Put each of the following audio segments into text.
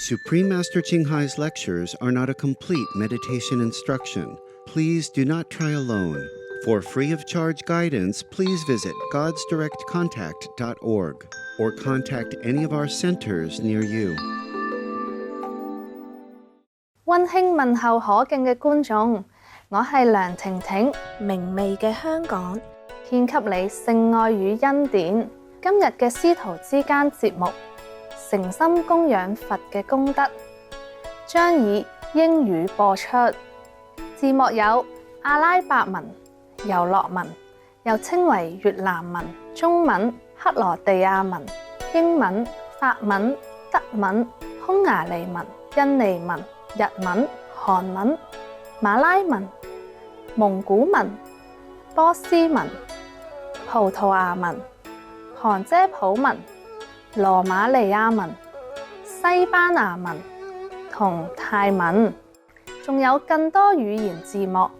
Supreme Master Qinghai's lectures are not a complete meditation instruction. Please do not try alone. For free of charge guidance, please visit godsdirectcontact.org or contact any of our centers near you. 溫馨問候可敬嘅觀眾，我係梁婷婷，明媚嘅香港，獻給你聖愛與恩典。今日嘅師徒之間節目，誠心供養佛嘅功德，將以英語播出。字幕有阿拉伯文、尤洛文，又稱為越南文、中文、克羅地亞文、英文、法文、德文、匈牙利文、印尼文、日文、韓文、馬拉文、蒙古文、波斯文、葡萄牙文、韓遮普文、羅馬尼亞文、西班牙文同泰文，仲有更多語言字幕，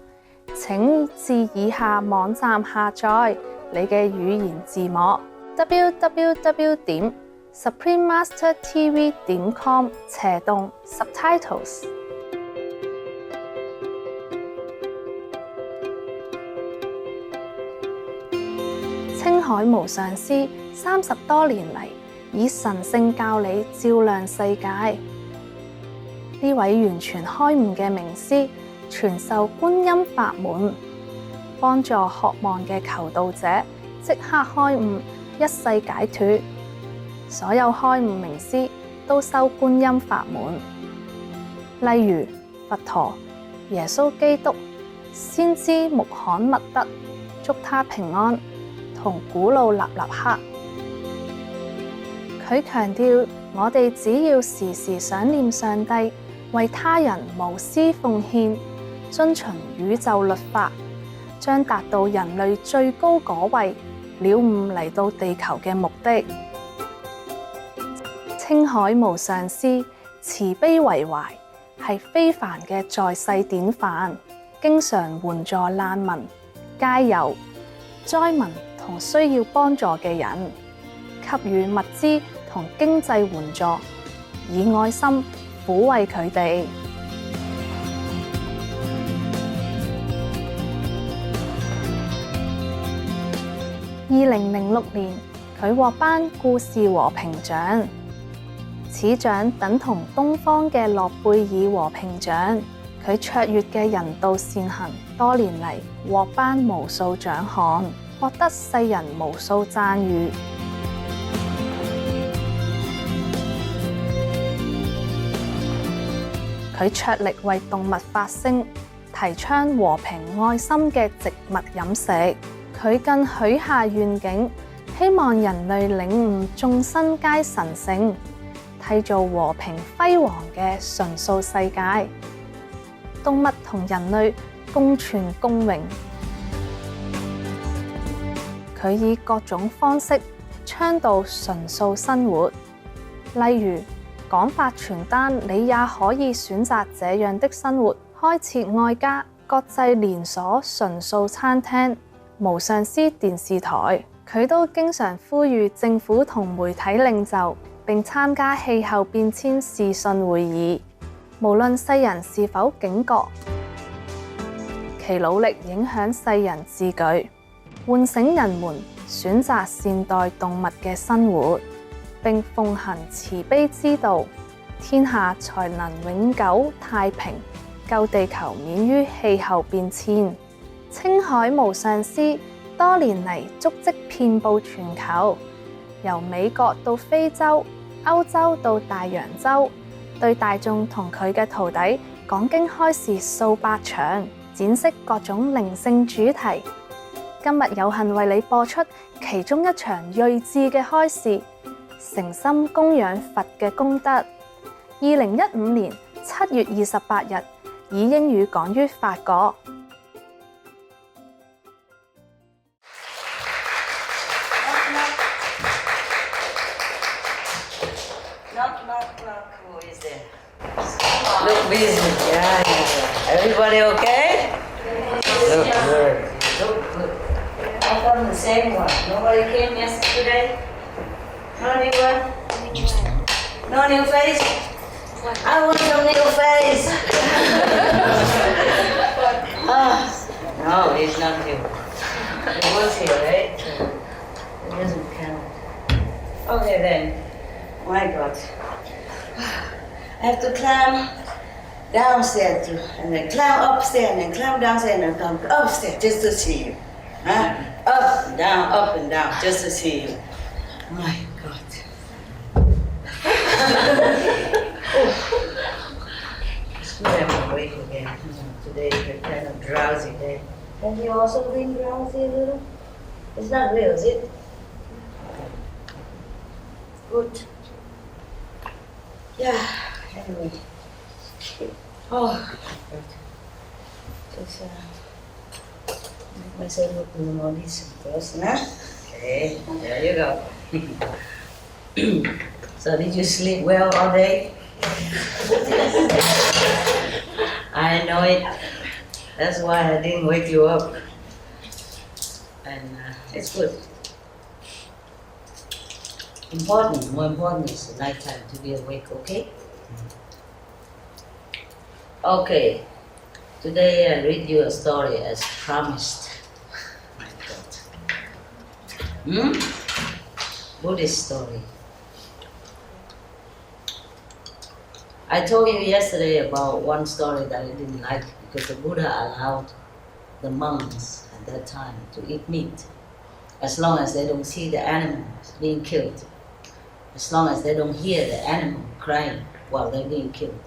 請至以下網站下載你嘅語言字幕 www.suprememastertv.com/subtitles。青海無上師30多年嚟，以神聖教理照亮世界。呢位完全開悟嘅名師，傳授觀音法門，幫助渴望嘅求道者即刻開悟，一世解脫。所有開悟名師都修觀音法門，例如佛陀、耶穌基督、先知穆罕默德，祝他平安，同古魯納納克。佢強調，我哋只要時時想念上帝，為他人無私奉獻，遵循宇宙律法，將達到人類最高果位，了悟嚟到地球嘅目的。青海無上師慈悲為懷，係非凡嘅在世典範，經常援助難民、街友、災民同需要幫助嘅人，給予物資同經濟援助，以愛心撫慰佢哋。2006年，佢獲頒故事和平獎，此獎等同東方嘅諾貝爾和平獎。佢卓越嘅人道善行，多年嚟獲頒無數獎項，獲得世人無數讚譽。佢着力為動物發聲，提倡和平愛心嘅植物飲食。佢更許下願景，希望人類領悟眾生皆神聖，締造和平輝煌嘅純素世界，動物同人類共存共榮。佢以各種方式倡導純素生活，例如廣發傳單，你也可以選擇這樣的生活；開設愛家國際連鎖純素餐廳、無上師電視台。佢都經常呼籲政府同媒體領袖，並參加氣候變遷視訊會議。無論世人是否警覺，其努力影響世人自覺，喚醒人們選擇善待動物嘅生活，並奉行慈悲之道，天下才能永久太平，救地球免於氣候變遷。青海無上師多年嚟足跡遍佈全球，由美國到非洲、歐洲到大洋洲，對大眾同佢嘅徒弟講經開示數百場，展示各種靈性主題。今日有幸為你播出其中一場睿智嘅開示，誠心供養佛嘅功德。2015年7月28日，以英語講於法國。Look busy, yeah. Everybody okay? Look good. Look good. How come the same one? Nobody came yesterday? No new one? No new face? I want some new face. No, he's not here. He was here, right? So it doesn't count. Okay then. My God. I have to climb downstairs too, and then climb upstairs, and then climb downstairs, and then come upstairs just to see you. Huh? Up and down, just to see you. My God. It's good I'm awake again. Today is a kind of drowsy day. Have you also been drowsy a little? It's not real, is it? Good. Yeah, anyway. Oh, God. Just make myself look a little more decent first, huh? Okay, there you go. So did you sleep well all day? I know it. That's why I didn't wake you up. And it's good. More important is the nighttime to be awake, okay? Okay, today I read you a story as promised. My God. Buddhist story. I told you yesterday about one story that I didn't like because the Buddha allowed the monks at that time to eat meat as long as they don't see the animals being killed, as long as they don't hear the animal crying while they're being killed,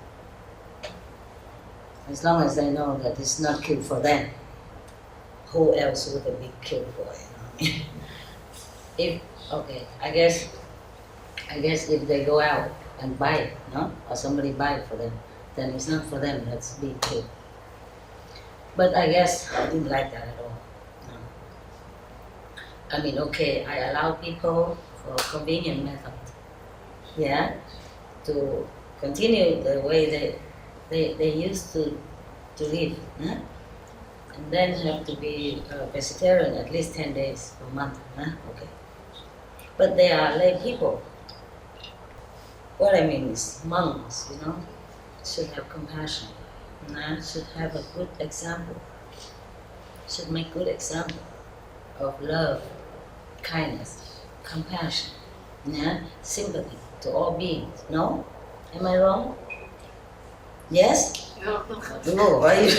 as long as they know that it's not killed for them. Who else would it be killed for? You know? I guess if they go out and buy it, no? Or somebody buy it for them, then it's not for them that's being killed. But I guess I didn't like that at all. No. I mean, okay, I allow people for convenient method, yeah, to continue the way they used to live, huh? And then have to be a vegetarian at least 10 days per month, huh? Okay. But they are lay people. What I mean is monks, you know, should have compassion, should have a good example, should make good example of love, kindness, compassion, sympathy to all beings. No? Am I wrong? Yes? No, why you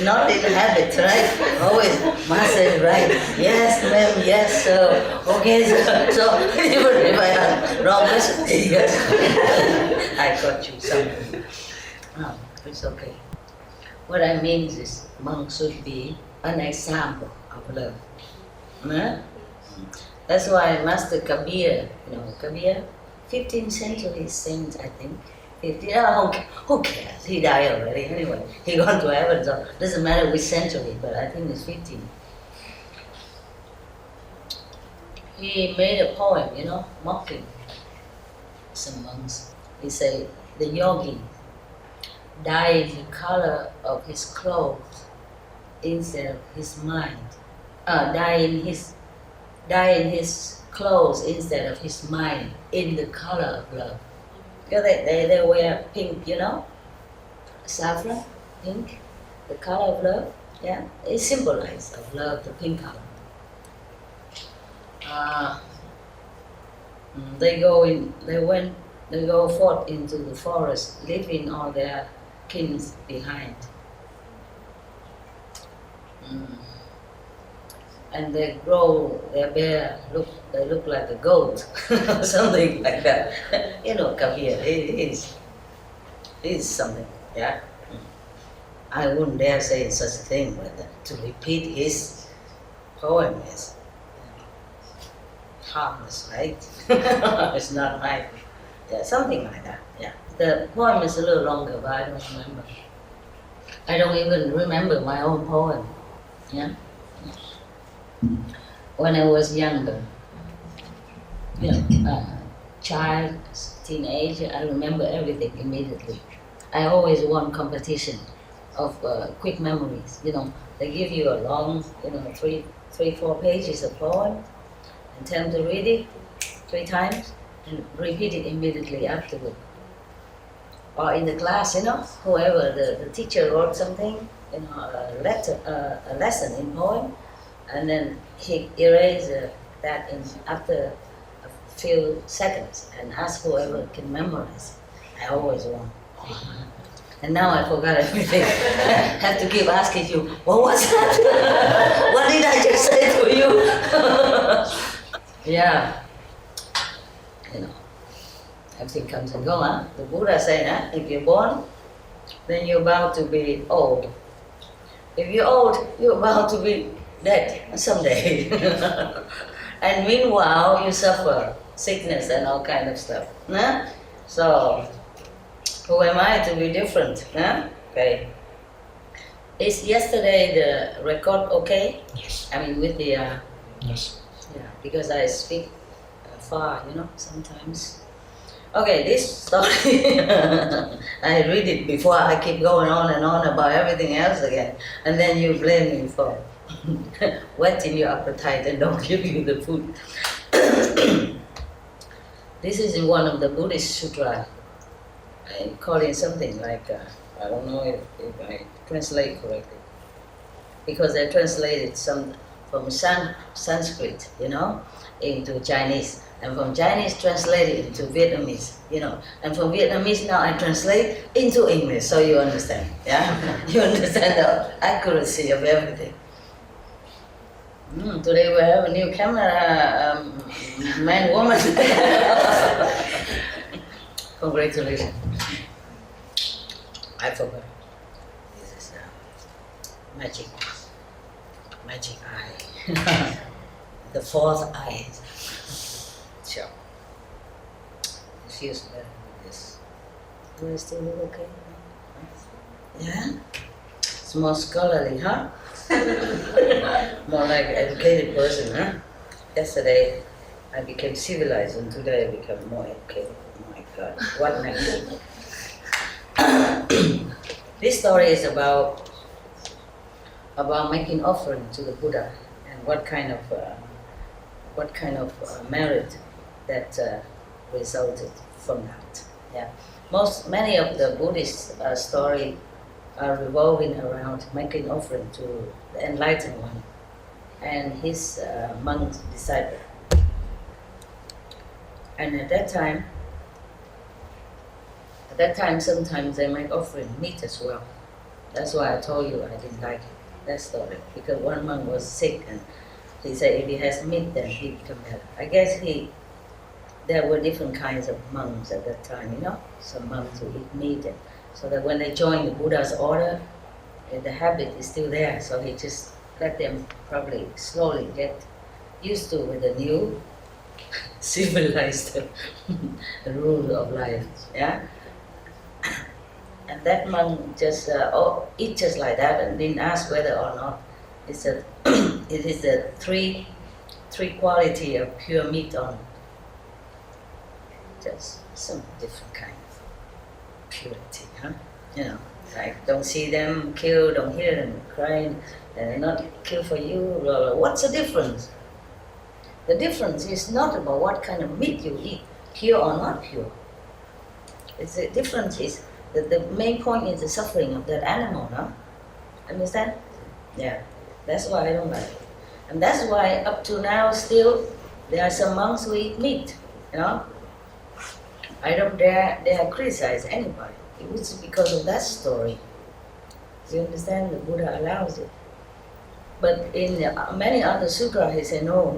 not in habit, right? Always master is right. Yes, ma'am, yes, sir. Okay, so even if I have wrong recipe, yes. I got you something. No, it's okay. What I mean is monks should be an example of love. Huh? That's why Master Kabir, Kabir, 15th century saint, I think. 15, who cares? He died already anyway. He gone to heaven, so it doesn't matter which century, but I think it's 15. He made a poem, mocking some monks. He said, the yogi dyed the color of his clothes instead of his mind. Dyeing his clothes instead of his mind in the color of love. Because they wear pink, saffron, pink, the color of love, yeah. It symbolizes of love, the pink color. They go forth into the forest, leaving all their kings behind. And they grow their bear, they look like a goat, something like that. Kabir, it is something, yeah. I wouldn't dare say such a thing, but to repeat his poem is harmless, right? It's not right. Yeah, something like that, yeah. The poem is a little longer, but I don't remember. I don't even remember my own poem, yeah. When I was younger, child, teenager, I remember everything immediately. I always won competition of quick memories. They give you a long, 3-4 pages of poem, and tell them to read it 3 times and repeat it immediately afterward. Or in the class, whoever the teacher wrote something, a lesson in poem, and then he erased that after a few seconds and asked whoever can memorize. I always won. And now I forgot everything. I have to keep asking you, what was that? What did I just say to you? Yeah. Everything comes and goes, huh? The Buddha said, if you're born, then you're bound to be old. If you're old, you're bound to be dead someday. And meanwhile, you suffer sickness and all kind of stuff. Huh? So, who am I to be different? Huh? Okay. Is yesterday the record okay? Yes. I mean, with the... Yes. Yeah, because I speak far, sometimes. Okay, this story, I read it before I keep going on and on about everything else again. And then you blame me for whetting your appetite and don't give you the food. This is in one of the Buddhist sutra. I call it something like, I don't know if I translate correctly. Because I translated some from Sanskrit, into Chinese. And from Chinese translated into Vietnamese, And from Vietnamese now I translate into English, so you understand, yeah? You understand the accuracy of everything. Today we have a new camera, man, woman. Congratulations. I forgot. This is magic eye. The fourth eye. Sure. It feels better with this. Do I still look okay? Yeah? It's more scholarly, huh? More like an educated person, huh? Yesterday I became civilized and today I become more educated. Oh my God, what next? This story is about making offering to the Buddha and what kind of merit that resulted from that. Yeah, many of the Buddhist story are revolving around making offering to the enlightened one and his monk disciple. And at that time, sometimes they make offering meat as well. That's why I told you I didn't like that story, because one monk was sick and he said if he has meat, then he become better. I guess there were different kinds of monks at that time, Some monks who eat meat, and so that when they join the Buddha's order, the habit is still there. So he just let them probably slowly get used to with the new civilized rule of life. Yeah. And that monk just eat just like that and didn't ask whether or not it is the three quality of pure meat on just some different kind of purity, huh? Like don't see them kill, don't hear them crying, they're not kill for you. What's the difference? The difference is not about what kind of meat you eat, pure or not pure. The difference is that the main point is the suffering of that animal, no? Understand? Yeah. That's why I don't like it. And that's why up to now still there are some monks who eat meat, I don't dare criticize anybody. It was because of that story. You understand? The Buddha allows it. But in many other sutras he said, no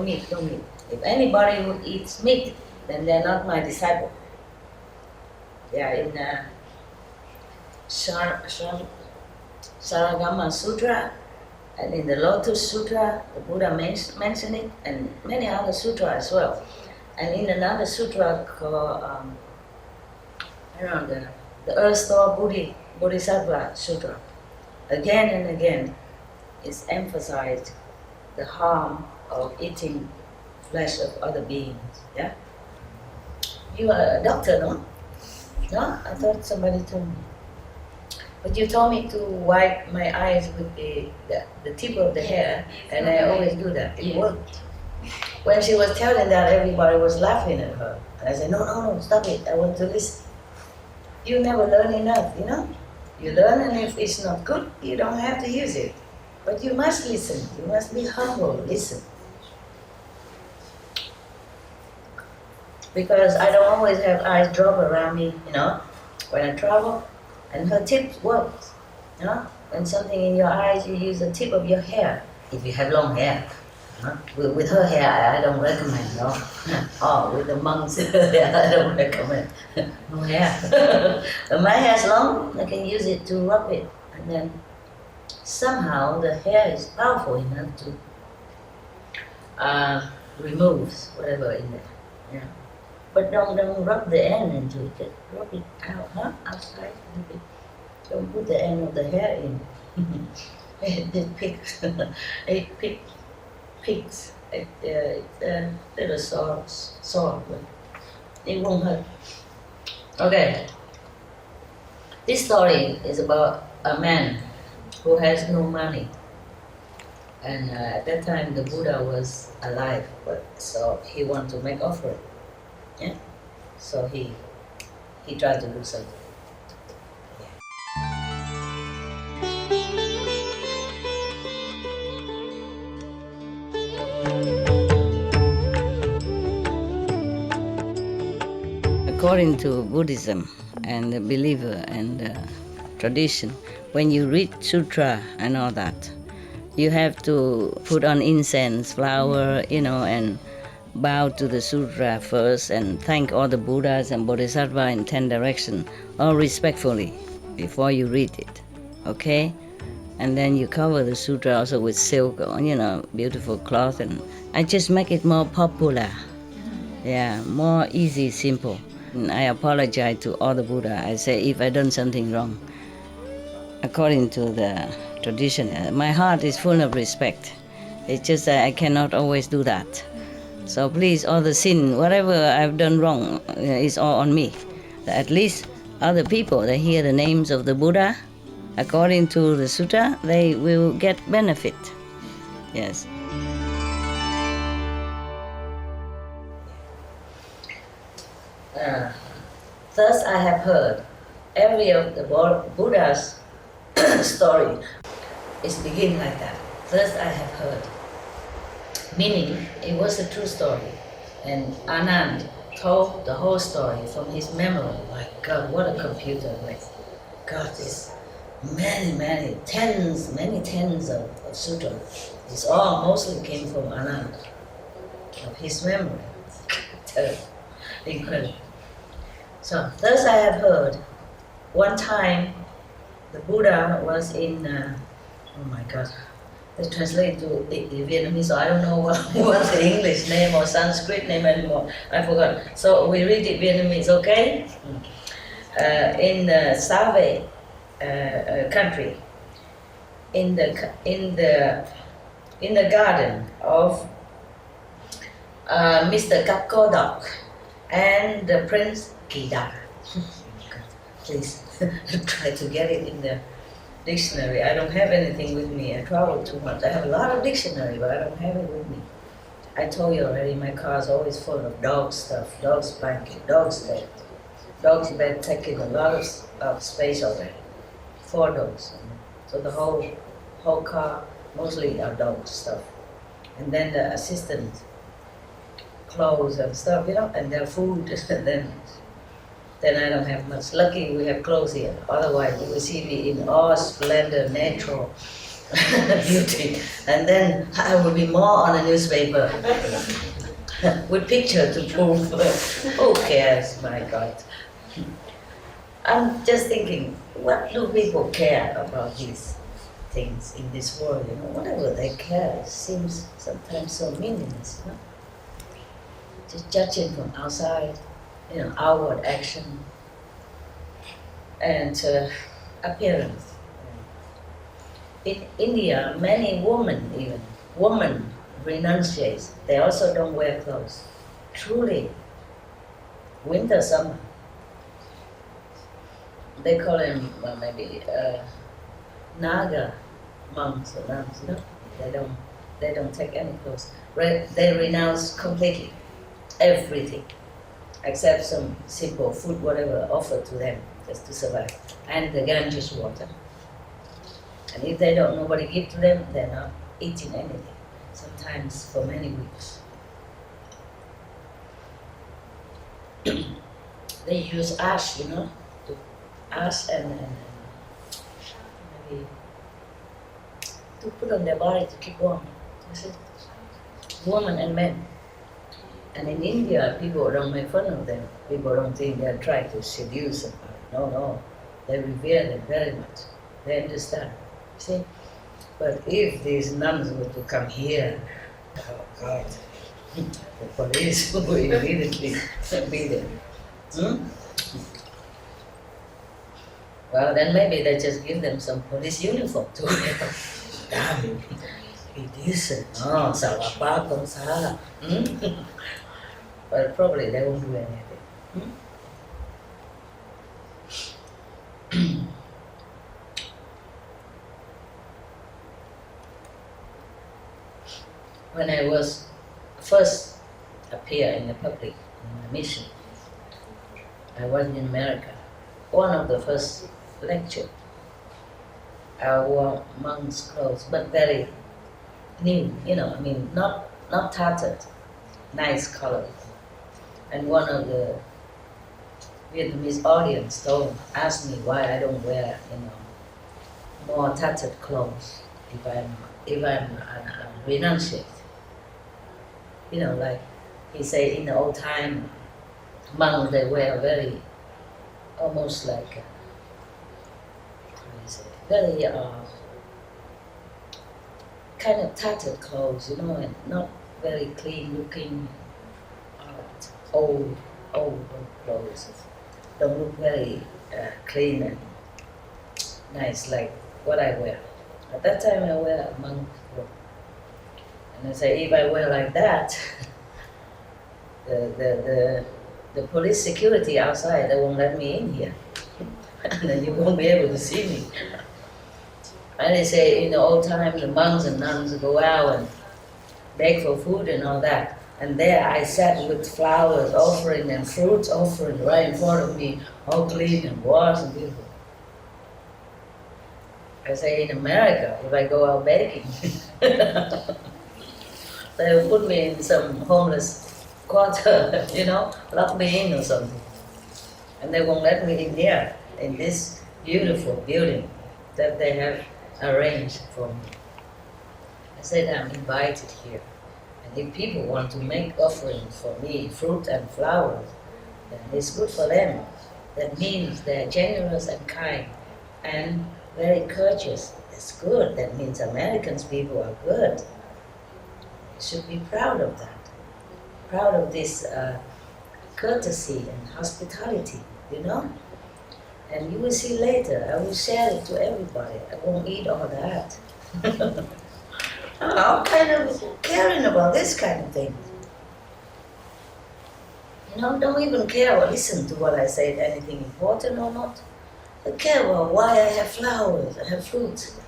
meat, no meat. If anybody who eats meat, then they're not my disciple. Yeah, in Saragama Sutra, and in the Lotus Sutra, the Buddha mentioned it, and many other sutras as well. And in another sutra called, the Earth Store Bodhisattva Sutra, again and again, it's emphasized the harm of eating flesh of other beings. Yeah. You are a doctor, no? No, I thought somebody told me. But you told me to wipe my eyes with the tip of the hair, and I always do that. It worked. when she was telling that, everybody was laughing at her. And I said, no, no, no, stop it. I want to listen. You never learn enough, you know? You learn, and if it's not good, you don't have to use it. But you must listen. You must be humble, listen. Because I don't always have eyes drop around me, you know, when I travel. And her tip works, you know? When something in your eyes, you use the tip of your hair, if you have long hair. With her hair, I don't recommend, no. Oh, with the monks' hair, I don't recommend. No hair. When my hair's long, I can use it to rub it. And then somehow the hair is powerful enough to remove whatever in there. Yeah. But don't rub the end into it. Just rub it out, outside a little bit. Don't put the end of the hair in. It picks. It picks. It's a little sore, but it won't hurt. Okay. This story is about a man who has no money. And at that time the Buddha was alive, so he wanted to make offering. Yeah? So he tried to do something. According to Buddhism and the believer and the tradition, when you read sutra and all that, you have to put on incense, flower, and bow to the sutra first and thank all the Buddhas and Bodhisattvas in 10 directions, all respectfully, before you read it, okay? And then you cover the sutra also with silk, beautiful cloth, and I just make it more popular. Yeah, more easy, simple. And I apologize to all the Buddha. I say if I done something wrong. According to the tradition, my heart is full of respect. It's just that I cannot always do that. So please, all the sin, whatever I've done wrong, is all on me. At least other people, they hear the names of the Buddha, according to the sutta, they will get benefit. Yes. Thus I have heard every of the Buddha's story is begin like that. Thus I have heard. Meaning, it was a true story. And Anand told the whole story from his memory. My God, what a computer. Like, God, this many tens of sutras. This all mostly came from Anand, of his memory. Incredible. So, thus I have heard. One time, the Buddha was in, oh my God, they translate to Vietnamese, so I don't know what's the English name or Sanskrit name anymore. I forgot. So we read it Vietnamese, okay? In the Save country, in the garden of Mr. Kakodok and the Prince Kida. Please try to get it in the dictionary. I don't have anything with me. I travel too much. I have a lot of dictionary, but I don't have it with me. I told you already, my car is always full of dog stuff, dog's blanket, dog's bed. Dog's bed taking a lot of space already. 4 dogs. So the whole car, mostly are dog stuff. And then the assistant clothes and stuff, and their food, then I don't have much. Lucky we have clothes here. Otherwise, you will see me in all splendor, natural beauty. And then I will be more on a newspaper with picture to prove. Who cares, my God? I'm just thinking, what do people care about these things in this world? Whatever they care seems sometimes so meaningless. Just judging from outside. Outward action and appearance. In India, many women renunciate. They also don't wear clothes. Truly, winter, summer. They call them maybe Naga monks or nuns. They don't They don't take any clothes. They renounce completely everything, except some simple food, whatever offered to them, just to survive. And the Ganges water. And if they don't, nobody give to them, they're not eating anything. Sometimes for many weeks. They use ash, ash and maybe to put on their body to keep warm. That's it. Women and men. And in India, people don't make fun of them. People don't think they're trying to seduce them. No. They revere them very much. They understand. See? But if these nuns were to come here, oh God, the police will immediately be there. Well, then maybe they just give them some police uniform to wear. Damn, be decent. Oh, ça va pas comme ça. But probably they won't do anything. When I was first appear in the public in my mission, I was in America. One of the first lecture, I wore monk's clothes, but very new, not tattered, nice colors. And one of the Vietnamese audience asked me why I don't wear, more tattered clothes if I'm renunciate. Like he say in the old time, monks they wear very, almost like, very kind of tattered clothes, and not very clean looking, old clothes. Don't look very clean and nice like what I wear. At that time I wear a monk robe. And I say, if I wear like that, the police security outside, they won't let me in here. And then you won't be able to see me. And they say, in the old time, the monks and nuns go out and beg for food and all that. And there I sat with flowers offering and fruits offering right in front of me, all clean and washed and beautiful. I say, in America, if I go out begging, they will put me in some homeless quarter, lock me in or something. And they won't let me in here, in this beautiful building that they have arranged for me. I said, I'm invited here. And if people want to make offerings for me, fruit and flowers, then it's good for them. That means they're generous and kind and very courteous. That's good. That means Americans people are good. You should be proud of that. Proud of this courtesy and hospitality, And you will see later, I will share it to everybody. I won't eat all that. I'm kind of caring about this kind of thing. Don't even care or listen to what I say, anything important or not. I care about why I have flowers, I have fruits.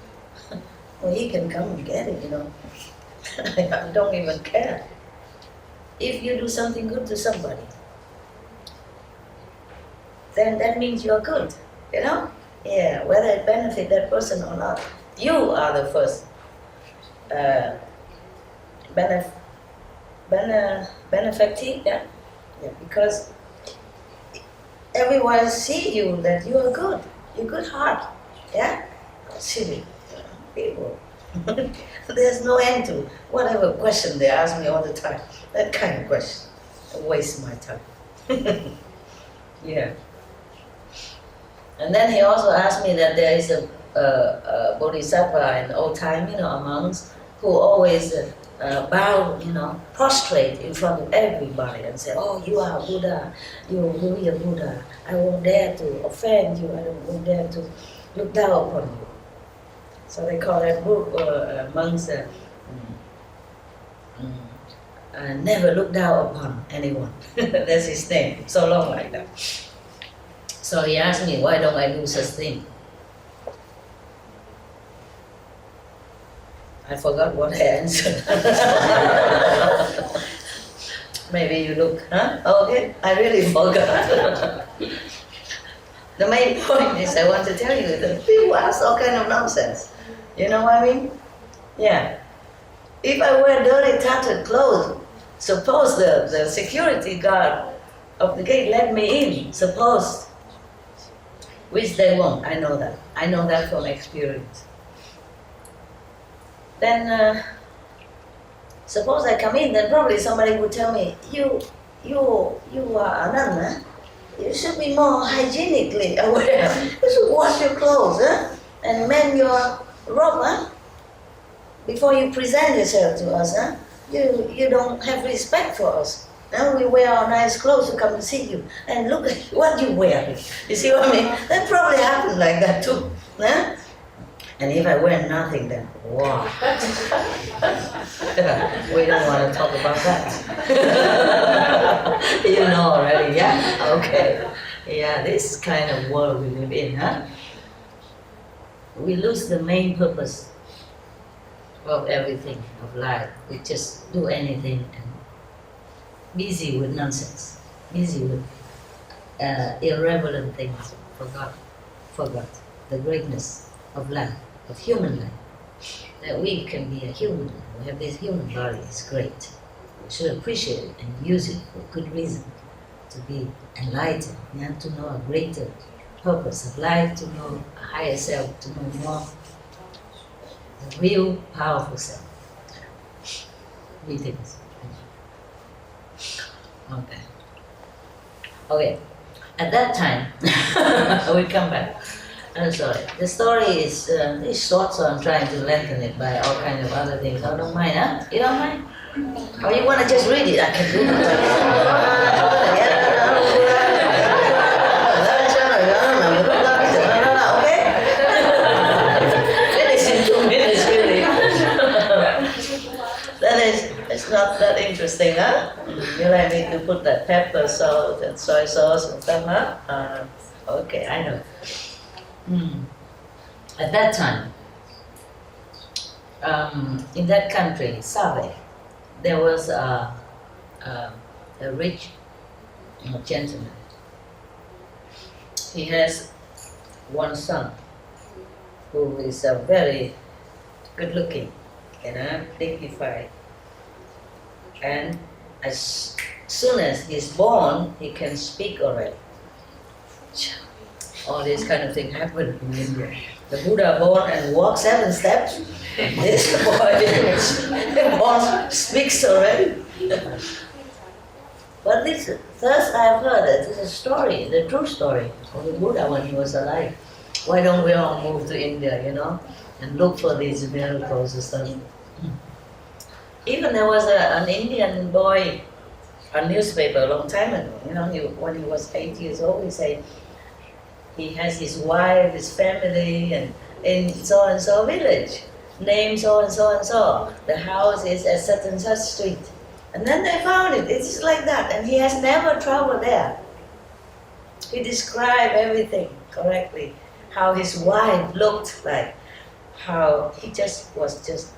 Well, he can come and get it, I don't even care. If you do something good to somebody, then that means you're good, Yeah, whether it benefits that person or not, you are the first benefactor, yeah, because everyone see you that you are good, you're good heart, yeah, silly people. There's no end to whatever question they ask me all the time. That kind of question, I waste my time. Yeah. And then he also asked me that there is a bodhisattva in old time, monks who always bow, prostrate in front of everybody and say, oh, you are Buddha, you're really a Buddha. I won't dare to offend you, I won't dare to look down upon you. So they call that monks never look down upon anyone. That's his name, so long like that. So he asked me, why don't I do such thing? I forgot what I answered. Maybe you look, huh? Okay, I really forgot. The main point is I want to tell you that people ask all kind of nonsense. You know what I mean? Yeah. If I wear dirty, tattered clothes, suppose the security guard of the gate let me in, suppose, which they won't, I know that. I know that from experience. Then, suppose I come in, then probably somebody would tell me, you are a nun, huh? You should be more hygienically aware. You should wash your clothes, huh? And mend your robe, huh? Before you present yourself to us, huh? You don't have respect for us. Now we wear our nice clothes to come to see you, and look at what you wear. You see what I mean? That probably happened like that too, huh? And if I wear nothing, then wow. We don't want to talk about that. You know already, yeah? Okay. Yeah, this kind of world we live in, huh? We lose the main purpose of everything, of life. We just do anything and busy with nonsense, busy with irrelevant things, forgot the greatness of life, of human life. That we can be a human, we have this human body, is great. We should appreciate it and use it for good reason, to be enlightened, to know a greater purpose of life, to know a higher self, to know more, the real powerful self. Greetings. Okay. At that time, we come back. I'm sorry. The story is short, so I'm trying to lengthen it by all kinds of other things. I don't mind, huh? You don't mind? Or you want to just read it? I can do it. Okay? Finish in 2 minutes, really. It's not that interesting, huh? You like me to put that pepper, salt, and soy sauce and stuff, huh? Okay, I know. At that time, in that country, Save, there was a rich gentleman. He has one son who is very good looking, dignified. And as soon as he's born, he can speak already. All this kind of thing happened in India. The Buddha born and walks 7 steps. This boy born speaks already. But this, first I've heard that this is a story, the true story of the Buddha when he was alive. Why don't we all move to India, and look for these miracles and stuff? Even there was an Indian boy, a newspaper a long time ago, when he was 8 years old, he said he has his wife, his family, and in so-and-so village, name so-and-so. The house is at such and such street. And then they found it, it's just like that, and he has never traveled there. He described everything correctly, how his wife looked like, how he was just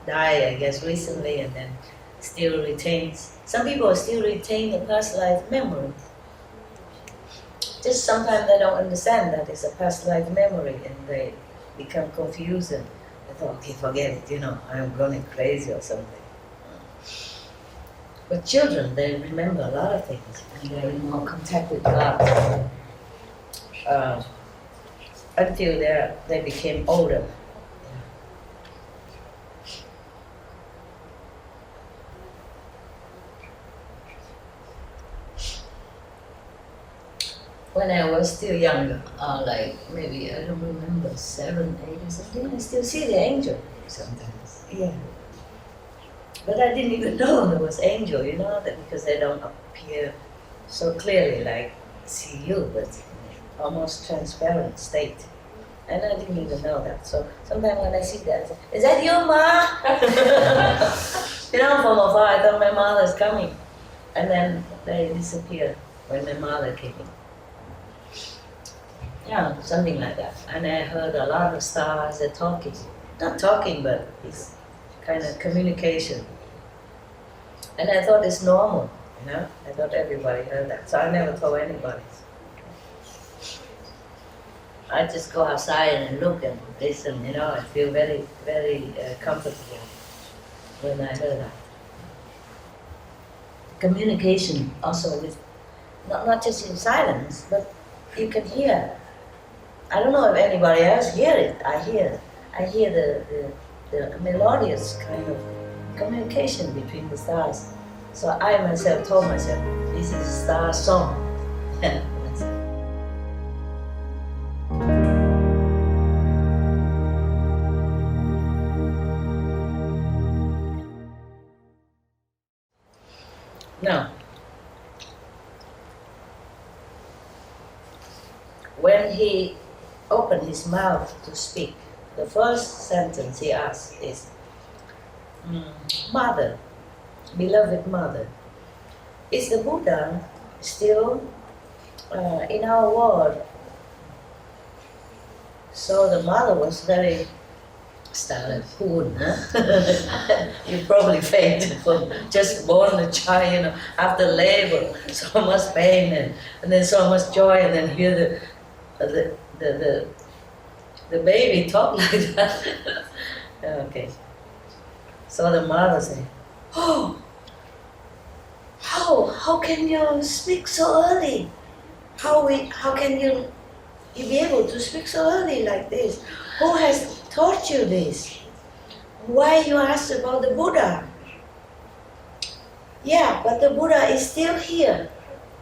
died, I guess, recently, and then still retains. Some people still retain the past life memory. Just sometimes they don't understand that it's a past life memory, and they become confused and they thought, okay, forget it, I'm going crazy or something. But children, they remember a lot of things, and they're in more contact with God until they became older. When I was still younger, like maybe, I don't remember, 7, 8 or something, I still see the angel sometimes. Yeah. But I didn't even know there was angel, because they don't appear so clearly like see you, but almost transparent state. And I didn't even know that. So sometimes when I see that, I say, is that you, Ma? From afar, I thought my mother's coming. And then they disappeared when my mother came in. Yeah, something like that. And I heard a lot of stars, they're talking. Not talking, but it's kind of communication. And I thought it's normal, you know. I thought everybody heard that, so I never told anybody. I just go outside and look and listen, you know. I feel very, very comfortable when I heard that. Communication also with, not just in silence, but you can hear. I don't know if anybody else hear it. I hear the melodious kind of communication between the stars. So I myself told myself, this is a star song. Now, when he opened his mouth to speak, the first sentence he asked is, Mother, beloved Mother, is the Buddha still in our world? So the mother was very startled. You probably fainted from just born a child, you know, after labor, so much pain and then so much joy, and then hear the baby talk like that. Okay. So the mother said, "Oh, how can you speak so early? How can you be able to speak so early like this? Who has taught you this? Why you ask about the Buddha?" Yeah, but the Buddha is still here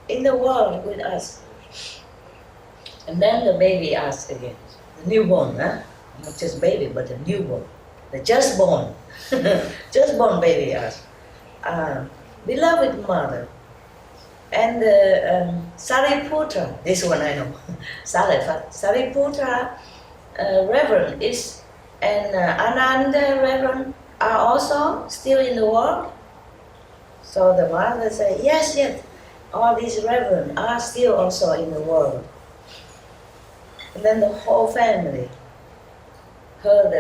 in the world with us. And then the baby asked again, the newborn, huh? Not just baby, but the newborn, the just born, just born baby asked, beloved mother, and Sariputra, this one I know, Sariputra Reverend is, and Ananda Reverend are also still in the world? So the mother said, yes, all these Reverend are still also in the world. And then the whole family heard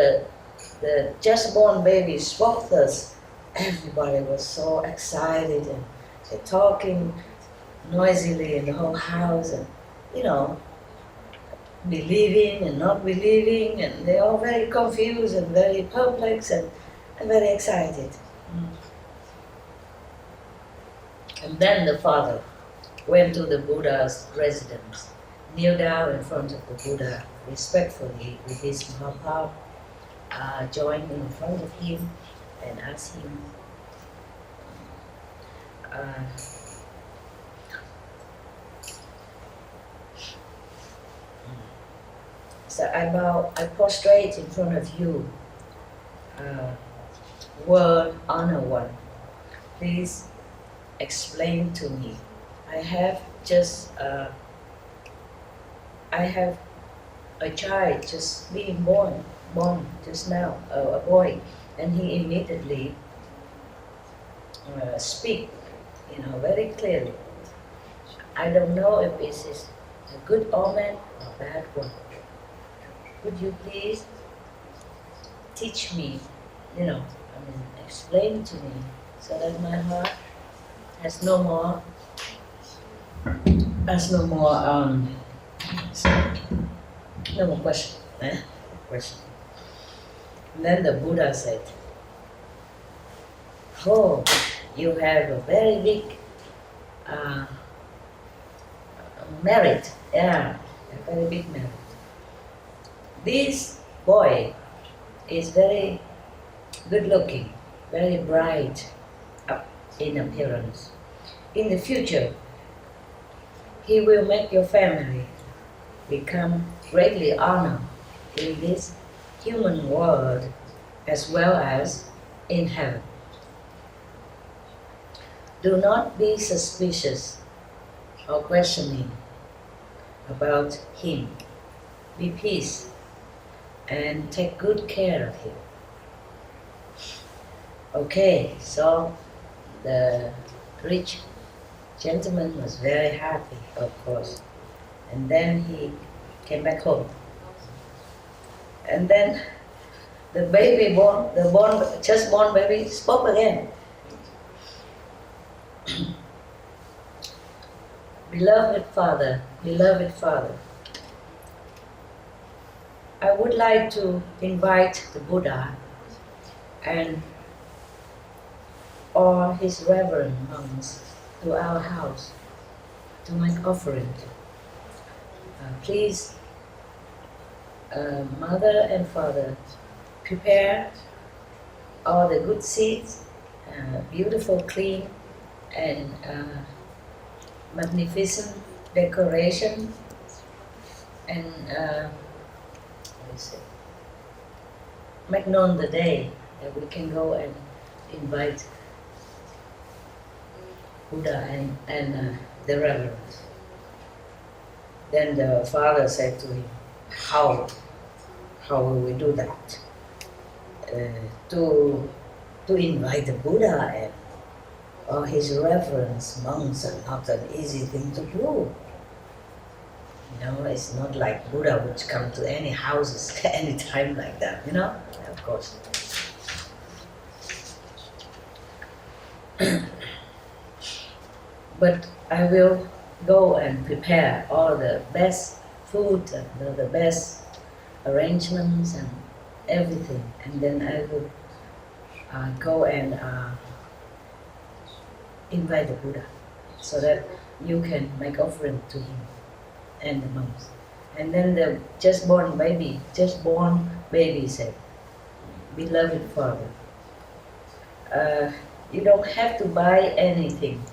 the just born baby spoke thus. Everybody was so excited and they're talking noisily in the whole house, and you know, believing and not believing, and they're all very confused and very perplexed and very excited. And then the father went to the Buddha's residence, kneeled down in front of the Buddha respectfully with his Mahaprabhu, joined in front of him and asked him, so I prostrate in front of you, world honor one. Please explain to me. I have a child just being born just now, a boy, and he immediately speak, you know, very clearly. I don't know if this is a good omen or a bad one. Would you please teach me, you know, explain to me, so that my heart has no more question. Question. And then the Buddha said, oh, you have a very big merit. Yeah, a very big merit. This boy is very good looking, very bright in appearance. In the future, he will make your family become greatly honored in this human world as well as in heaven. Do not be suspicious or questioning about him. Be peace and take good care of him. Okay, so the rich gentleman was very happy, of course, and then he came back home. And then the just born baby spoke again. Beloved Father, I would like to invite the Buddha and all his reverend monks to our house to make offering. Please, Mother and Father, prepare all the good seeds, beautiful, clean, and magnificent decoration, and make known the day that we can go and invite Buddha and the reverends. Then the father said to him, how will we do that? To invite the Buddha and or his reverence monks are not an easy thing to do. You know, it's not like Buddha would come to any houses any time like that, you know? Of course. But I will go and prepare all the best food and the best arrangements and everything, and then I will go and invite the Buddha so that you can make offering to him and the monks. And then the just born baby said, beloved Father, you don't have to buy anything,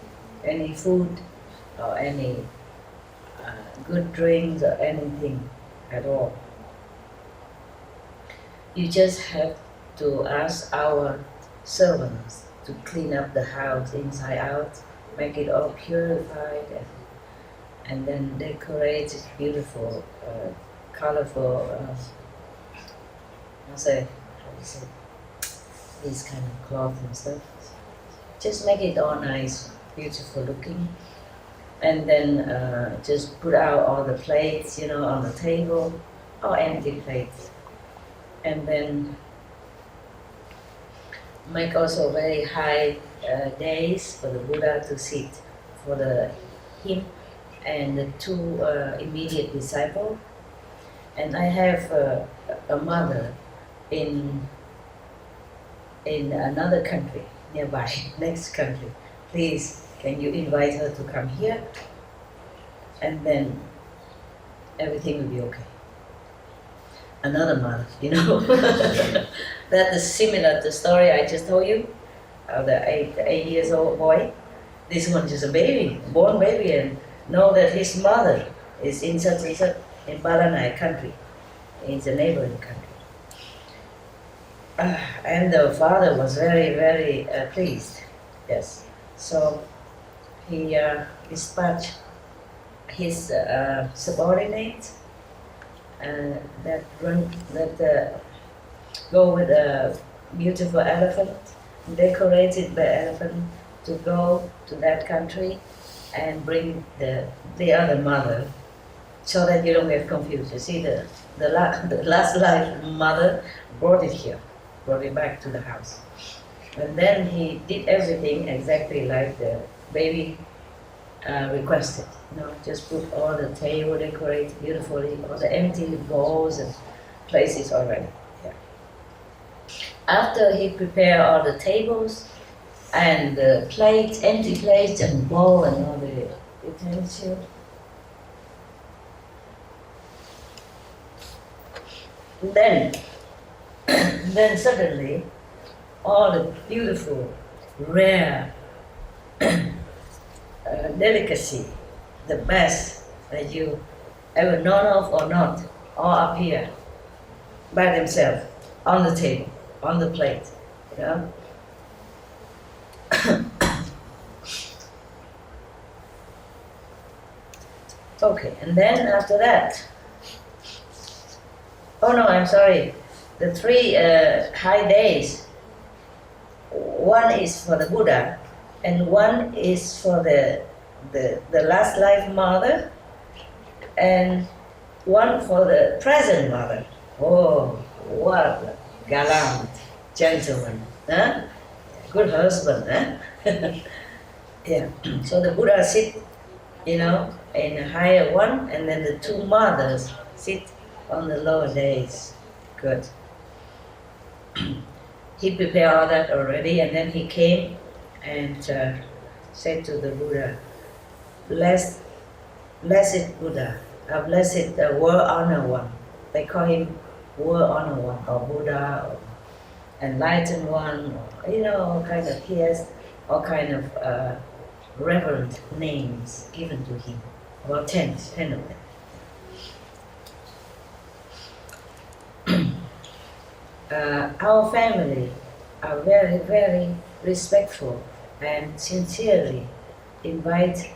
any food or any good drinks or anything at all. You just have to ask our servants to clean up the house inside out, make it all purified, and then decorate it beautiful, colorful, these kind of cloth and stuff. Just make it all nice, beautiful looking. And then just put out all the plates, you know, on the table, or empty plates. And then make also very high days for the Buddha to sit, for him and the two immediate disciples. And I have a mother in another country nearby, next country. Please, can you invite her to come here? And then everything will be okay. Another mother, you know. That is similar to the story I just told you of the 8 years old boy. This one is a baby, born baby, and know that his mother is in such and such in Baranai country, in the neighboring country. And the father was very, very pleased. Yes. So he dispatched his subordinates that go with a beautiful elephant, decorated the elephant, to go to that country and bring the other mother, so that you don't get confused. You see, the last life mother brought it back to the house. And then he did everything exactly like the baby requested. You know, just put all the table decorated beautifully, all the empty bowls and places already. Yeah. After he prepared all the tables and the plates, empty plates and bowl and all the utensils, then suddenly all the beautiful, rare delicacy, the best that you ever known of or not, all appear by themselves on the table, on the plate, you know. Okay, and then after that, oh no, I'm sorry, the three high days, one is for the Buddha, and one is for the last life mother, and one for the present mother. Oh, what gallant, gentleman, huh? Good husband, huh? Yeah. So the Buddha sit, in a higher one, and then the two mothers sit on the lower days. Good. He prepared all that already, and then he came and said to the Buddha, blessed Buddha, blessed world honor one. They call him world honor one, or Buddha, or enlightened one, or, all kind of, he has all kind of reverent names given to him, about 10 of them. Our family are very, very respectful and sincerely invite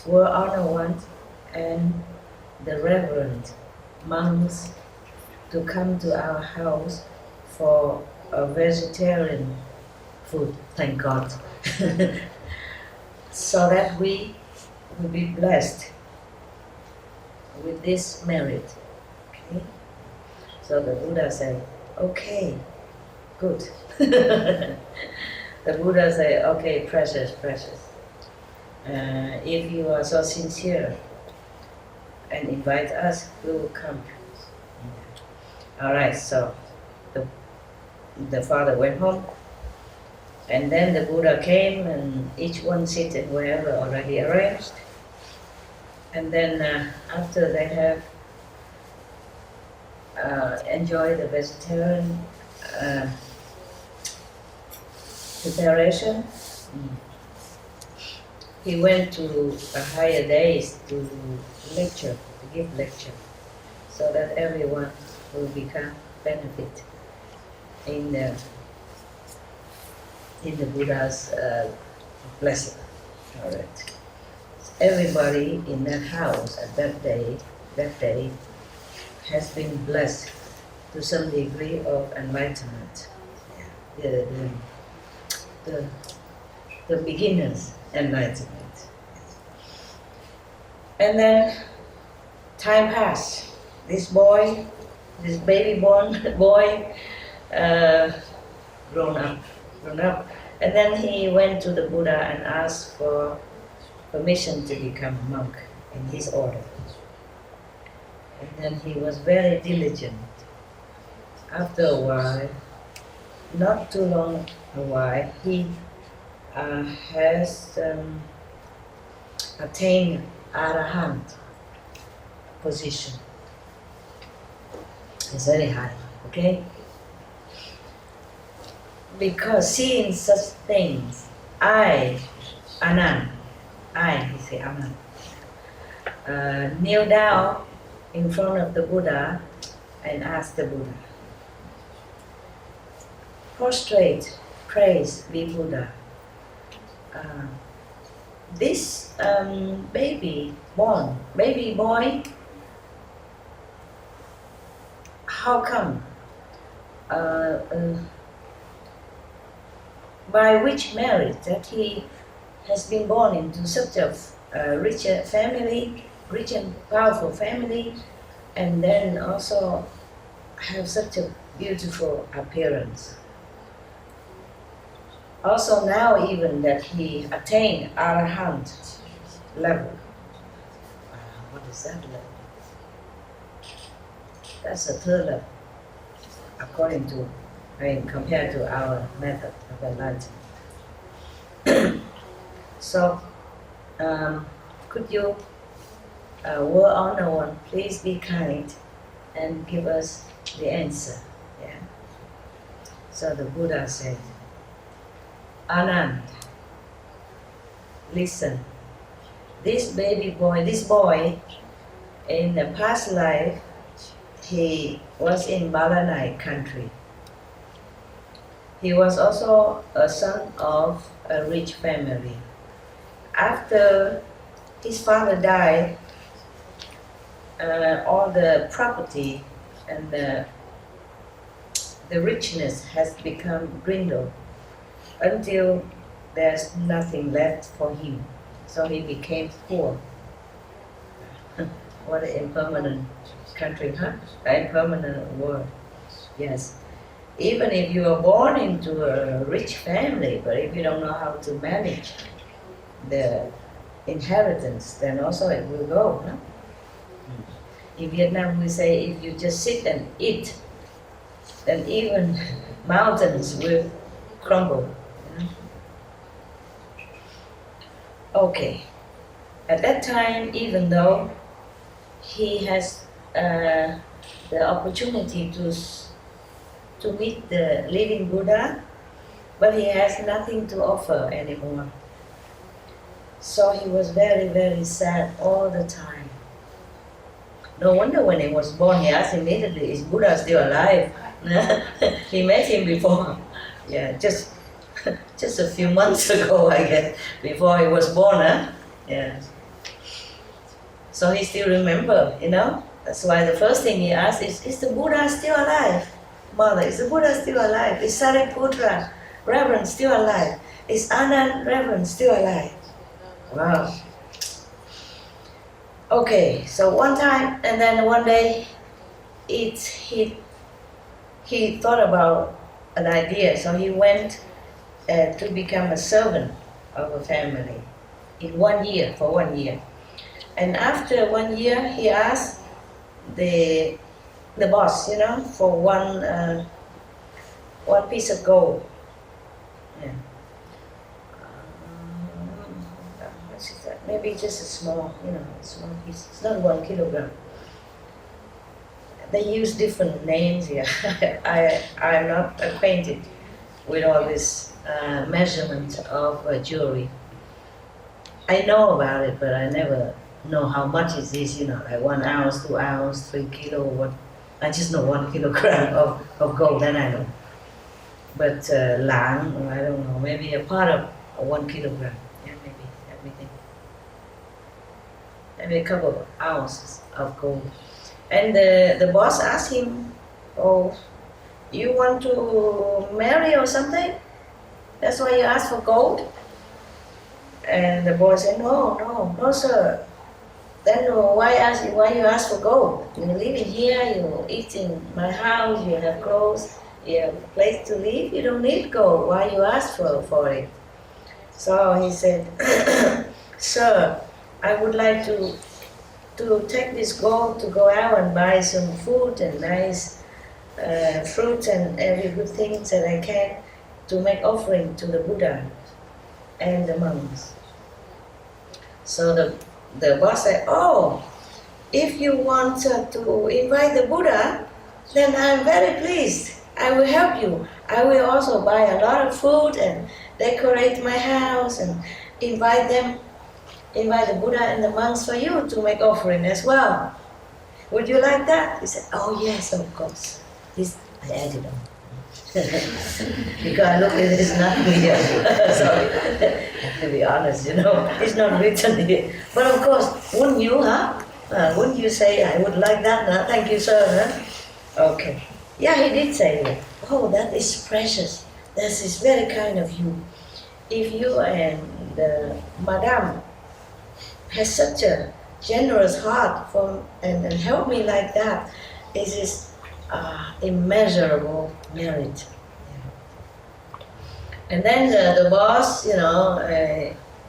World Honor One and the Reverend monks to come to our house for a vegetarian food, thank God, so that we will be blessed with this merit. Okay? So the Buddha said, okay, good. The Buddha said, okay, precious. If you are so sincere and invite us, we will come. All right, so the father went home, and then the Buddha came, and each one seated wherever already arranged. And then after they have enjoyed the vegetarian preparation, he went to a higher days to give lecture, so that everyone will become benefit in the Buddha's blessing. All right. Everybody in that house at that day has been blessed to some degree of enlightenment. The beginner's enlightenment. And then time passed. This baby born boy, grown up. And then he went to the Buddha and asked for permission to become a monk in his order. And then he was very diligent. After a while, not too long a while, he has attained Arahant position. It's very high, okay? Because seeing such things, he say Anand, kneel down in front of the Buddha and ask the Buddha, prostrate, praise be Buddha. This baby boy, how come? By which merit that he has been born into such a rich family, rich and powerful family, and then also have such a beautiful appearance. Also now even that he attained Arahant level. What is that level? That's a third level, according to, compared to our method of enlightenment. So, could you, World Honor One, please be kind and give us the answer? Yeah. So the Buddha said, Anand, listen, this boy, in the past life, he was in Balanai country. He was also a son of a rich family. After his father died, all the property and the richness has become dwindled until there's nothing left for him. So he became poor. What an impermanent country, huh? An impermanent world. Yes. even if you are born into a rich family, but if you don't know how to manage the inheritance, then also it will go. No? In Vietnam, we say if you just sit and eat, then even mountains will crumble. You know? Okay. At that time, even though he has the opportunity to meet the living Buddha, but he has nothing to offer anymore. So he was very, very sad all the time. No wonder when he was born, he asked immediately, is Buddha still alive? He met him before. Yeah, just a few months ago, I guess, before he was born. Huh? Yeah. So he still remember, you know. That's why the first thing he asked is the Buddha still alive? Mother, is the Buddha still alive? Is Sariputra, Reverend, still alive? Is Anand, Reverend, still alive? Wow. Okay, so one time, and then one day, he thought about an idea, so he went to become a servant of a family in 1 year, for 1 year. And after 1 year, he asked the boss, you know, for one piece of gold. Yeah. What is that? Maybe just a small, you know, small piece. It's not 1 kilogram. They use different names here. I'm not acquainted with all this measurement of jewelry. I know about it, but I never know how much it is, you know, like 1 ounce, 2 ounce, 3 kilo, what. I just know 1 kilogram of gold, then I know. But lang, I don't know, maybe a part of 1 kilogram. Yeah, maybe, let me think. Maybe a couple of ounces of gold. And the boss asked him, oh, you want to marry or something? That's why you asked for gold? And the boy said, no, sir. Then why you ask for gold? You live in here, you eat in my house, you have clothes, you have a place to live, you don't need gold. Why you ask for it? So he said, sir, I would like to take this gold to go out and buy some food and nice fruit and every good thing that I can to make offering to the Buddha and the monks. So the boss said, oh, if you want to invite the Buddha, then I'm very pleased. I will help you. I will also buy a lot of food and decorate my house and invite the Buddha and the monks for you to make offering as well. Would you like that? He said, oh yes, of course. This I added on. Because look, it is not here. Sorry, I have to be honest, you know, it's not written here. But of course, wouldn't you, huh? Wouldn't you say, I would like that, huh? Thank you, sir, huh? Okay. Yeah, he did say that. Oh, that is precious. That is very kind of you. If you and Madame has such a generous heart and help me like that, it is immeasurable merit. And then the boss, you know,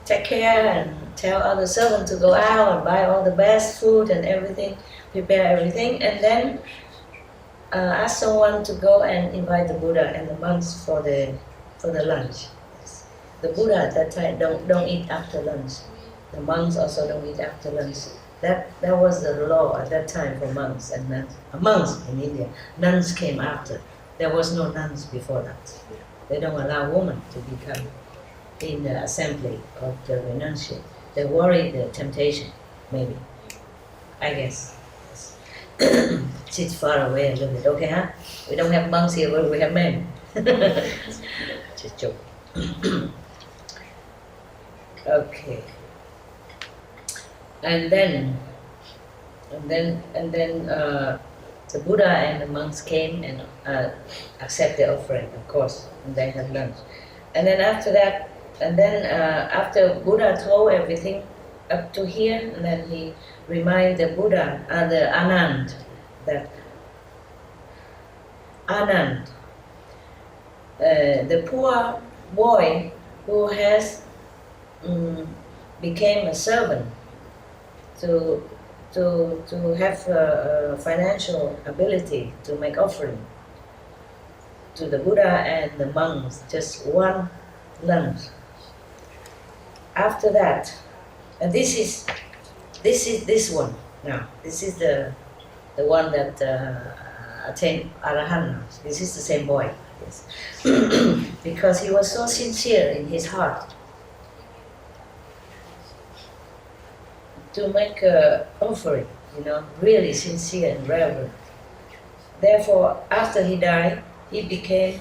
take care and tell other servants to go out and buy all the best food and everything, prepare everything, and then ask someone to go and invite the Buddha and the monks for the lunch. Yes. The Buddha at that time don't eat after lunch. The monks also don't eat after lunch. That was the law at that time for monks and nuns. Monks in India. Nuns came after. There was no nuns before that. They don't allow women to become in the assembly of the renunciate. They worry the temptation, maybe. I guess. Yes. Sit far away a little bit, okay, huh? We don't have monks here, but we have men. Just joke. Okay. And then the Buddha and the monks came and accept the offering, of course, and they had lunch. And then after that, after Buddha told everything up to here, and then he reminded the Buddha, the Anand, that Anand, the poor boy who has became a servant to have financial ability to make offering to the Buddha and the monks, just one lunch. After that, and this is this one now. This is the one that attained Arahant. This is the same boy, yes. Because he was so sincere in his heart to make an offering, really sincere and reverent. Therefore, after he died, he became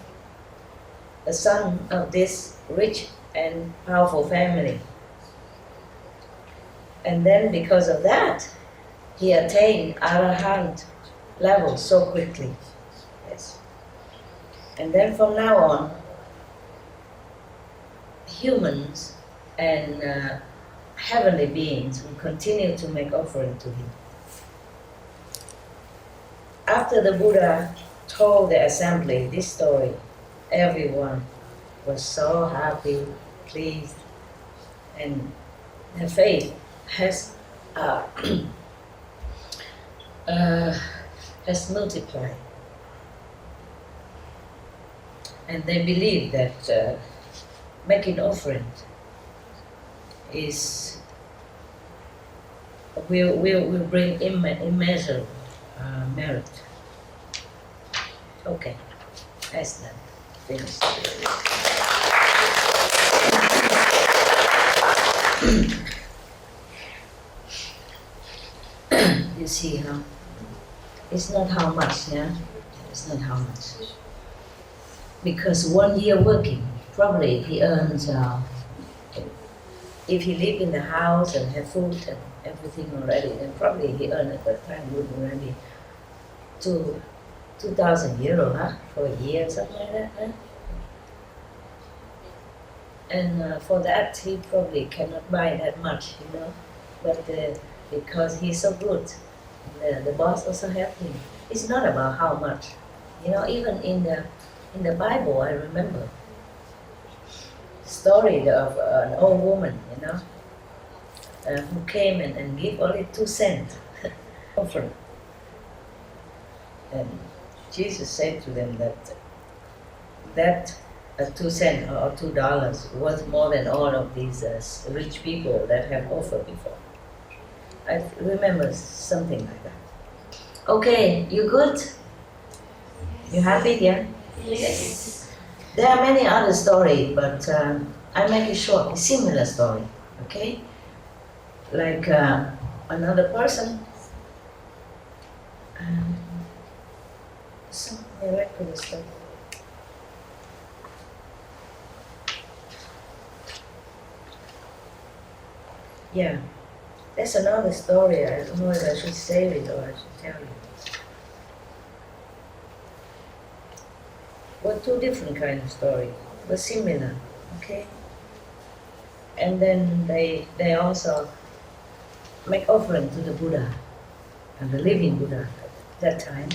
a son of this rich and powerful family. And then because of that, he attained Arahant level so quickly. Yes. And then from now on, humans and heavenly beings will continue to make offering to him. After the Buddha told the assembly this story, everyone was so happy, pleased, and their faith has has multiplied. And they believe that making offering will bring immeasurable merit. Okay, that's that. Finished. You see, it's not how much, yeah? It's not how much. Because 1 year working, probably he earns, if he live in the house and have food and everything already, then probably he earned at that time would already 2,000 euro, for a year, something like that, And for that, he probably cannot buy that much, But because he's so good, the boss also helped him. It's not about how much, Even in the Bible, I remember the story of an old woman, who came and gave only 2 cents offering. And Jesus said to them that 2 cents or $2 was more than all of these rich people that have offered before. I remember something like that. Okay, you good? You happy, yeah? Yes. There are many other stories, but I make it short, a similar story, okay? Like another person, some miraculous stuff. Yeah, that's another story. I don't know if I should say it or I should tell you. Well, 2 different kinds of stories, but similar, okay? And then they also make offering to the Buddha, and the living Buddha at that time.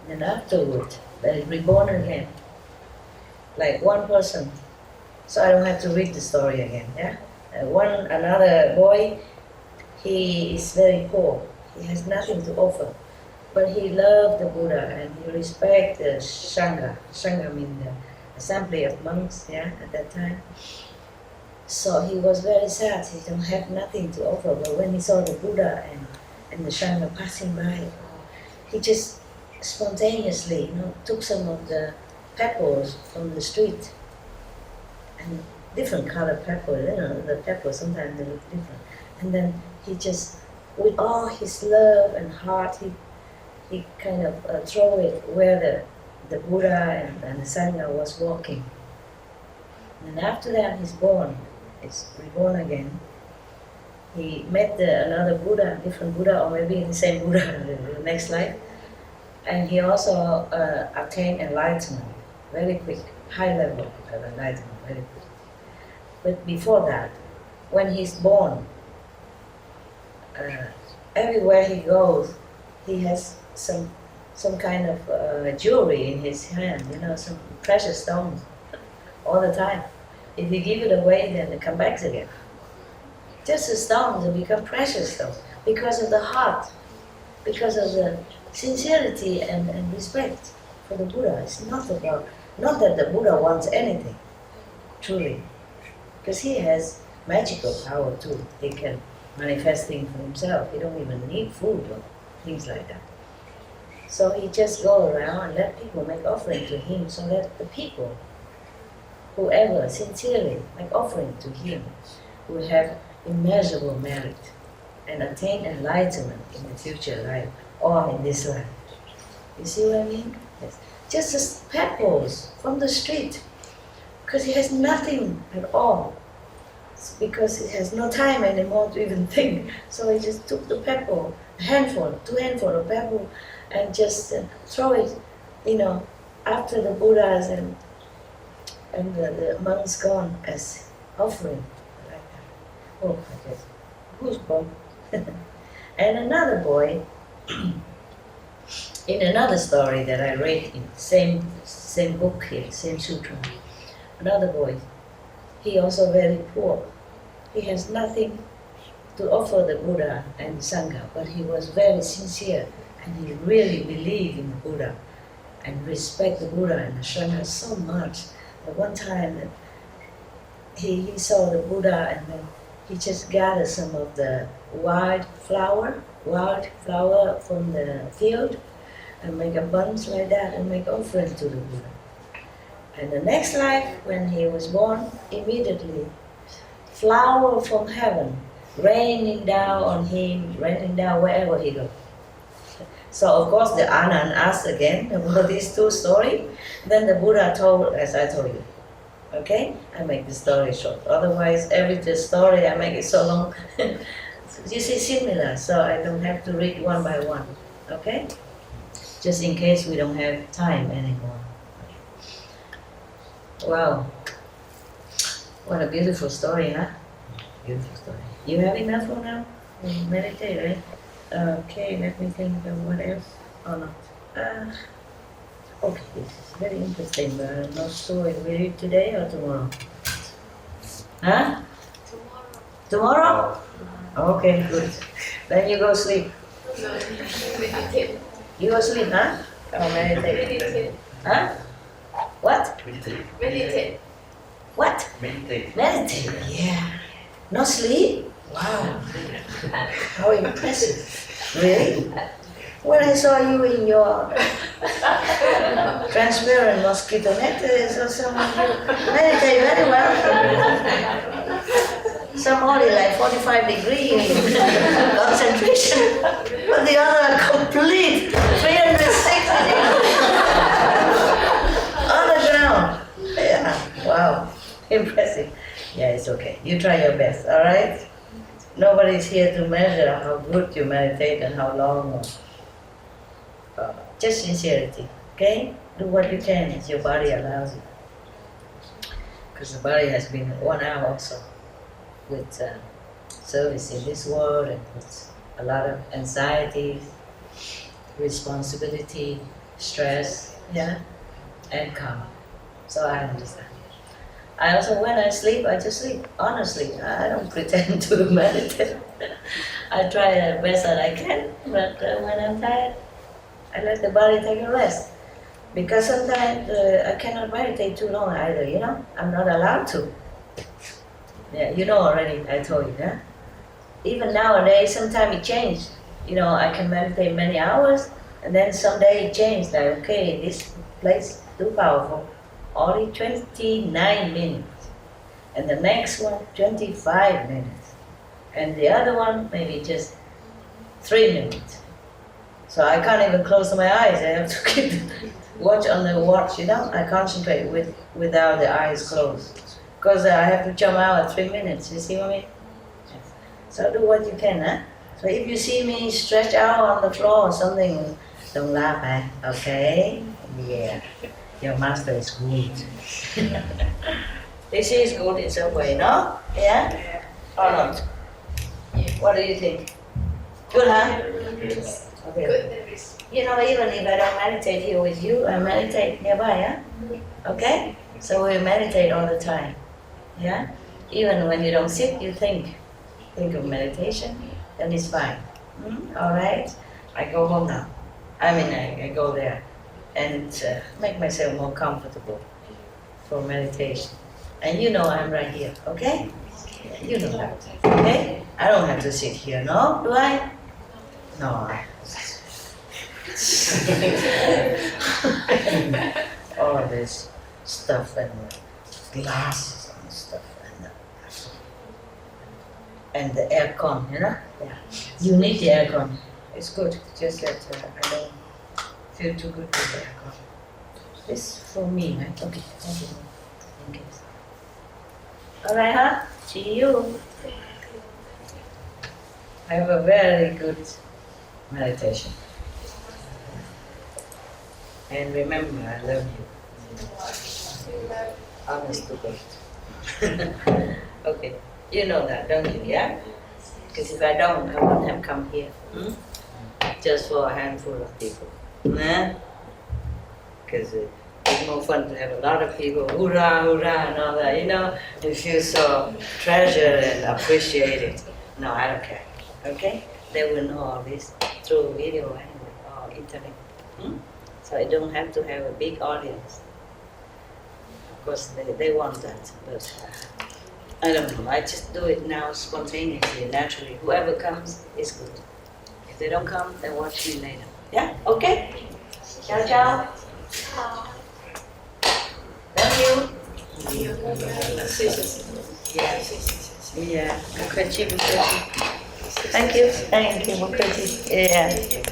And then afterward, they reborn again, like one person. So I don't have to read the story again, yeah? Another boy, he is very poor. He has nothing to offer. But he loved the Buddha and he respected the Sangha. Sangha means the assembly of monks, at that time. So he was very sad. He don't have nothing to offer. But when he saw the Buddha and the Sangha passing by, he just spontaneously, took some of the pebbles from the street. And different colored pebbles, the pebbles sometimes they look different. And then he just, with all his love and heart, he kind of throw it where the Buddha and the Sangha was walking. And after that, he's reborn again. He met another Buddha, different Buddha, or maybe the same Buddha in the next life. And he also attained enlightenment very quick, high level of enlightenment very quick. But before that, when he's born, everywhere he goes, he has some kind of jewelry in his hand, some precious stones. all the time. If you give it away, then it comes back again. Just the stones will become precious stones because of the heart, because of the sincerity and respect for the Buddha. It's not that the Buddha wants anything, truly, because he has magical power too. He can manifest things for himself. He don't even need food or things like that. So he just go around and let people make offering to him, so that the people, whoever sincerely make offering to him, will have immeasurable merit and attain enlightenment in the future life or in this life. You see what I mean? Yes. Just as pebbles from the street, because he has nothing at all. It's because he has no time anymore to even think. So he just took the pebble, a handful, 2 handfuls of pebble, and just throw it, after the Buddhas and the monks gone as offering. Oh, I guess. Goosebumps. And another boy, in another story that I read in same book here, same sutra, another boy, he also very poor. He has nothing to offer the Buddha and the Sangha, but he was very sincere and he really believed in the Buddha and respect the Buddha and the Sangha so much that one time that he saw the Buddha and then he just gathered some of the wild flower from the field and make a bunch like that and make offering to the Buddha. And the next life, when he was born, immediately flower from heaven raining down on him, raining down wherever he goes. So of course the Anand asked again about these 2 stories. Then the Buddha told, as I told you. Okay? I make the story short. Otherwise, every story I make it so long. You see, similar, so I don't have to read one by one. Okay? Just in case we don't have time anymore. Wow. What a beautiful story, huh? Beautiful story. You have enough for now? You meditate, right? Okay, let me think of what else or not. Okay, this is very interesting, but I'm not sure if we read today or tomorrow. Huh? Tomorrow? Okay, good. Then you go sleep. Meditate. You go sleep, huh? Or meditate? Meditate. Huh? What? Meditate. What? Meditate. Meditate, yeah. Not sleep? Wow. How impressive. Really? When I saw you in your transparent mosquito net, I saw someone you meditate very well. Some only like 45 degree concentration, but the other complete 360 degrees on the ground. Yeah, wow, impressive. Yeah, it's okay. You try your best, all right? Nobody's here to measure how good you meditate and how long. Just sincerity, okay? Do what you can as your body allows you. Because the body has been worn out also with service in this world and with a lot of anxiety, responsibility, stress, yeah, and karma. So I understand. I also, when I sleep, I just sleep. Honestly, I don't pretend to meditate. I try the best that I can, but when I'm tired, I let the body take a rest. Because sometimes I cannot meditate too long either, I'm not allowed to. Yeah, you know already, I told you, huh? Even nowadays, sometimes it changes. I can meditate many hours, and then someday it changes, like, okay, this place too powerful. Only 29 minutes. And the next one, 25 minutes. And the other one, maybe just 3 minutes. So I can't even close my eyes. I have to keep watch on the watch, I concentrate without the eyes closed. Because I have to jump out at 3 minutes, you see what I mean? So do what you can, huh? So if you see me stretch out on the floor or something, don't laugh, okay? Yeah, your master is good. This is good in some way, no? Yeah? Or not? Yes. What do you think? Good, huh? Okay. Good and rich. You know, even if I don't meditate here with you, I meditate nearby, yeah? Okay? So we meditate all the time, yeah? Even when you don't sit, you think of meditation, then it's fine. All right? I go home now. I go there and make myself more comfortable for meditation. And you know I'm right here, okay? You know that, okay? I don't have to sit here, no? Do I? No. All this stuff and glasses and stuff and the aircon, you know? Yeah. You need the aircon. It's good. Just that I don't feel too good with the aircon. It's for me, right? Okay. Thank you. All right, huh? See you. Have a very good meditation. And remember, I love you. Honest to God. Okay. You know that, don't you? Yeah? Because if I don't, I wouldn't have come here. Just for a handful of people. Nah? Because it's more fun to have a lot of people, hoorah, hoorah, and all that, you know? You feel so treasured and appreciated. No, I don't care. Okay? They will know all this through video anyway, or internet. So I don't have to have a big audience. Of course, they want that, but I don't know. I just do it now spontaneously, naturally. Whoever comes is good. If they don't come, they watch me later. Yeah? Okay? Ciao, ciao. Love you. Yeah. Mukherjee. Thank you. Mukherjee.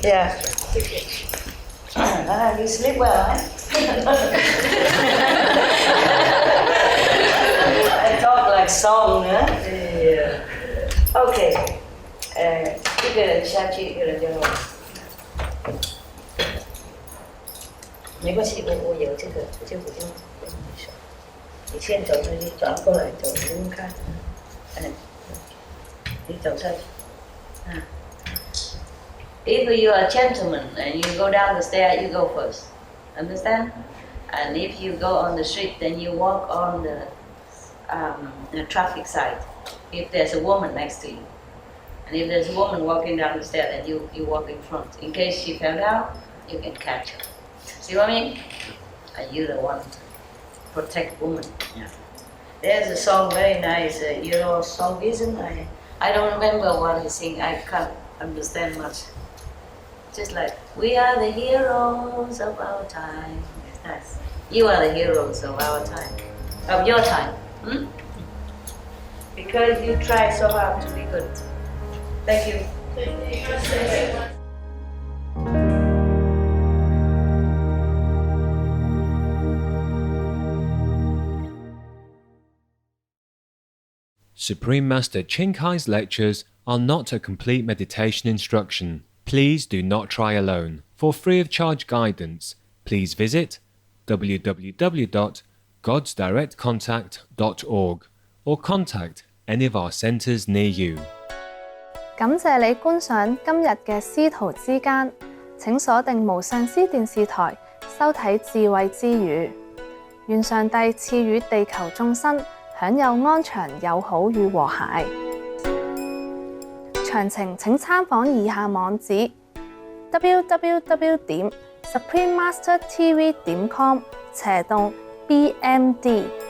Yeah. You sleep well, huh? I talk like song, huh? Yeah. Okay. 一个人下去，一个人就好。没关系，我有这个，我就跟你说。你先走出去，转过来走，不用看。你走上去。If you are a gentleman and you go down the stair, you go first. Understand? And if you go on the street, then you walk on the traffic side. If there's a woman next to you. And if there's a woman walking down the stair, then you walk in front. In case she fell down, you can catch her. See what I mean? And you're the one to protect women. Yeah. There's a song, very nice, Euro song, isn't it? I don't remember what he sing. I can't understand much. Just like, we are the heroes of our time. It's nice. You are the heroes of our time. Of your time. Because you try so hard to be good. Thank you. Supreme Master Ching Kai's lectures are not a complete meditation instruction. Please do not try alone. For free of charge guidance, please visit www.godsdirectcontact.org or contact any of our centres near you. 感謝你觀賞今日嘅師徒之間，請鎖定無上師電視台收睇智慧之語。願上帝賜予地球眾生享有安詳、友好與和諧。詳情請參訪以下網址 www.suprememastertv.com/BMD。